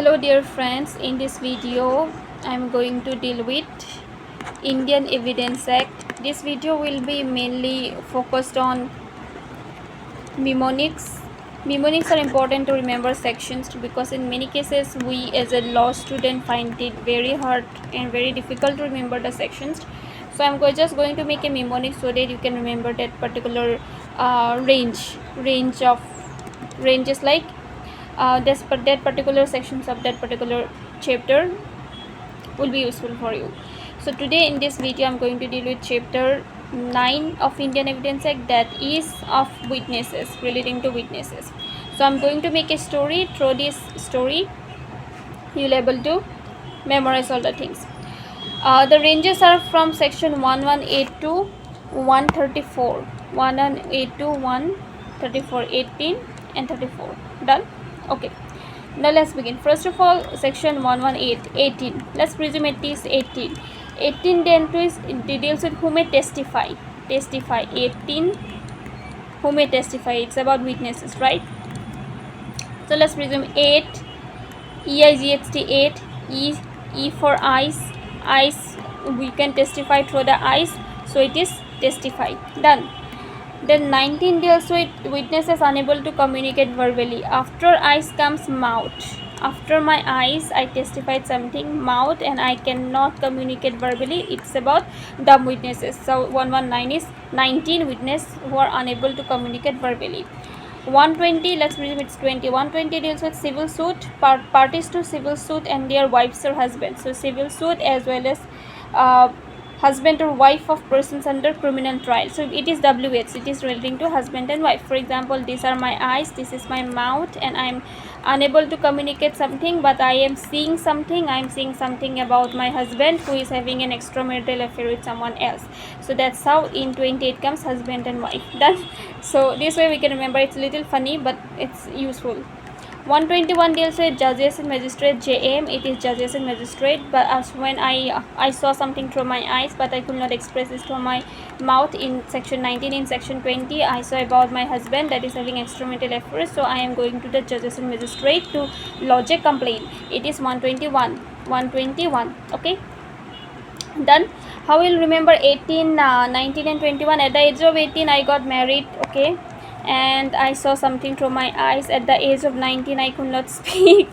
Hello dear friends, in this video I am going to deal with Indian Evidence Act. This video will be mainly focused on mnemonics. Mnemonics are important to remember sections because in many cases we as a law student find it very hard and very difficult to remember the sections. So I'm just going to make a mnemonic so that you can remember that particular range of ranges like that particular sections of that particular chapter will be useful for you. So today in this video I'm going to deal with chapter 9 of Indian Evidence Act, that is of witnesses, relating to witnesses. So I'm going to make a story. Through this story you'll able to memorize all the things. The ranges are from section 1182 134, 1182 134, 18 and 34. Done. Okay, now let's begin. First of all, section 118, 18. Let's presume it is 18. 18 then deals with who may testify. 18 who may testify. It's about witnesses, right? So let's presume 8, EIGHT 8, E for eyes. Eyes, we can testify through the eyes, so it is testify. Done. Then 19 deals with witnesses unable to communicate verbally. After eyes comes mouth. After my eyes, I testified something, mouth, and I cannot communicate verbally. It's about dumb witnesses. So 119 is 19 witnesses who are unable to communicate verbally. 120, let's presume it's 20. 120 deals with civil suit, parties to civil suit and their wives or husbands. So civil suit as well as husband or wife of persons under criminal trial. So it is WH, it is relating to husband and wife. For example, these are my eyes, this is my mouth, and I am unable to communicate something, but I am seeing something. I am seeing something about my husband who is having an extramarital affair with someone else. So that's how in 28 comes husband and wife. Done. So this way we can remember. It's a little funny but it's useful. 121 deals with judges and magistrate. JM, it is judges and magistrate. But as when I saw something through my eyes but I could not express this through my mouth in section 19. In section 20 I saw about my husband that is having extramarital affair, so I am going to the judges and magistrate to lodge a complaint. It is 121. Okay, done. How will remember 18, 19 and 21? At the age of 18 I got married. Okay, and I saw something through my eyes. At the age of 19 I could not speak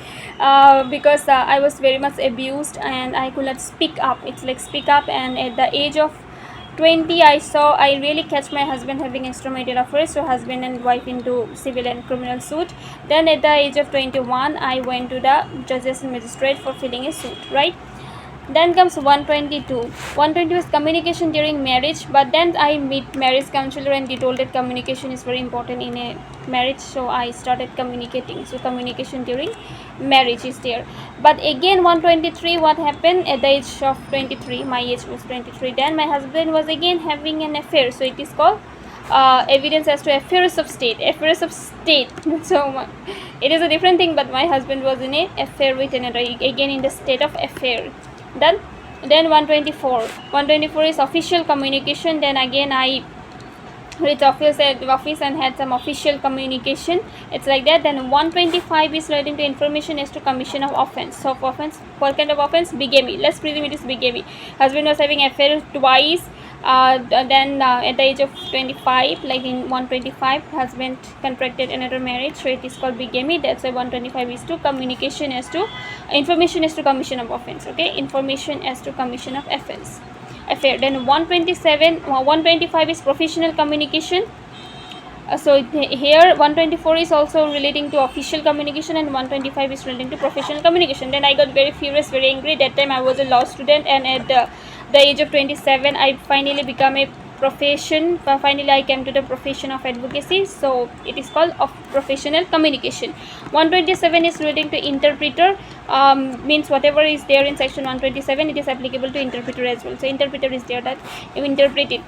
because I was very much abused and I could not speak up. It's like speak up. And at the age of 20 I really catch my husband having extramarital affairs, so husband and wife into civil and criminal suit. Then at the age of 21 I went to the judges and magistrate for filing a suit, right? Then comes 122. 122 is communication during marriage, but then I meet marriage counselor and he told that communication is very important in a marriage, so I started communicating. So communication during marriage is there. But again 123, what happened at the age of 23? My age was 23. Then my husband was again having an affair, so it is called evidence as to affairs of state. Affairs of state. So it is a different thing, but my husband was in a affair with another, again in the state of affair. Done. Then 124 is official communication. Then again I reached office and had some official communication. It's like that. Then 125 is relating to information as to commission of offense. So offense, what kind of offense? Bigamy. Let's presume it is bigamy. Husband was having affair twice. Then at the age of 25, like in 125, husband contracted another marriage, so it is called bigamy. That's why 125 is to communication as to information as to commission of offense. Okay, information as to commission of offense affair. Then 125 is professional communication. So here 124 is also relating to official communication and 125 is relating to professional communication. Then I got very furious, very angry. That time I was a law student, and at the age of 27 I finally become a profession. Finally I came to the profession of advocacy, so it is called of professional communication. 127 is relating to interpreter. Means whatever is there in section 127 it is applicable to interpreter as well. So interpreter is there, that you interpret it.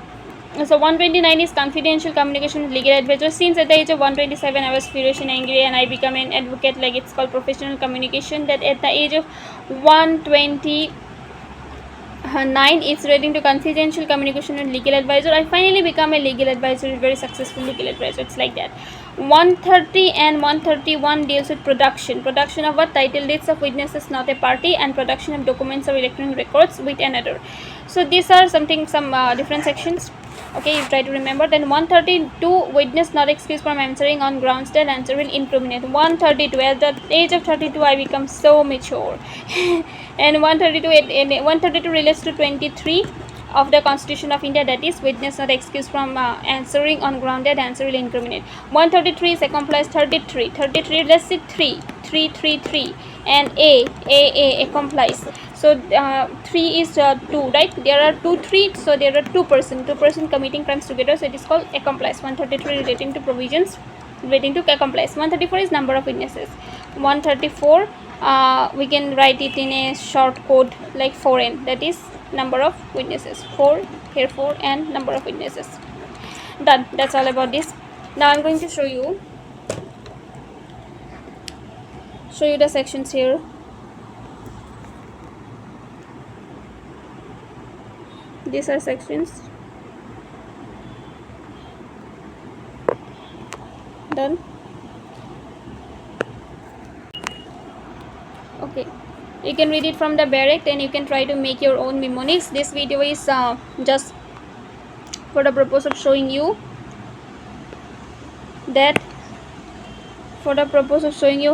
So 129 is confidential communication with legal advisor. Since at the age of 127 I was furious and angry and I become an advocate, like it's called professional communication. That at the age of 129 is relating to confidential communication with legal advisor. I finally become a legal advisor, a very successful legal advisor. It's like that. 130 and 131 deals with production of what? Title deeds of witnesses not a party, and production of documents or electronic records with another. So these are some different sections. Okay, you try to remember. Then 132, witness not excused from answering on grounds that answer will incriminate. 132, at the age of 32 I become so mature. And 132 relates to 23 of the Constitution of India, that is, witness not excused from answering on ground that answer will incriminate. 133 is accomplice. 33, let's see, 3 and accomplice. So 3 is 2, right? There are 2 3, so there are two person committing crimes together, so it is called accomplice. 133 relating to provisions relating to accomplice. 134 is number of witnesses. 134, we can write it in a short code like 4n, that is number of witnesses. 4 here, 4 and number of witnesses. Done. That's all about this. Now I'm going to show you the sections here. These are sections. Done. Okay, you can read it from the barrack, and you can try to make your own mnemonics. This video is just for the purpose of showing you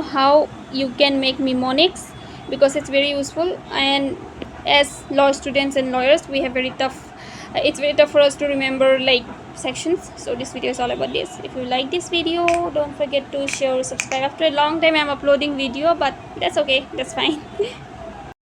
how you can make mnemonics, because it's very useful. And as law students and lawyers, we have it's very tough for us to remember like sections. So this video is all about this. If you like this video, don't forget to share, subscribe. After a long time I'm uploading video, but that's okay, that's fine.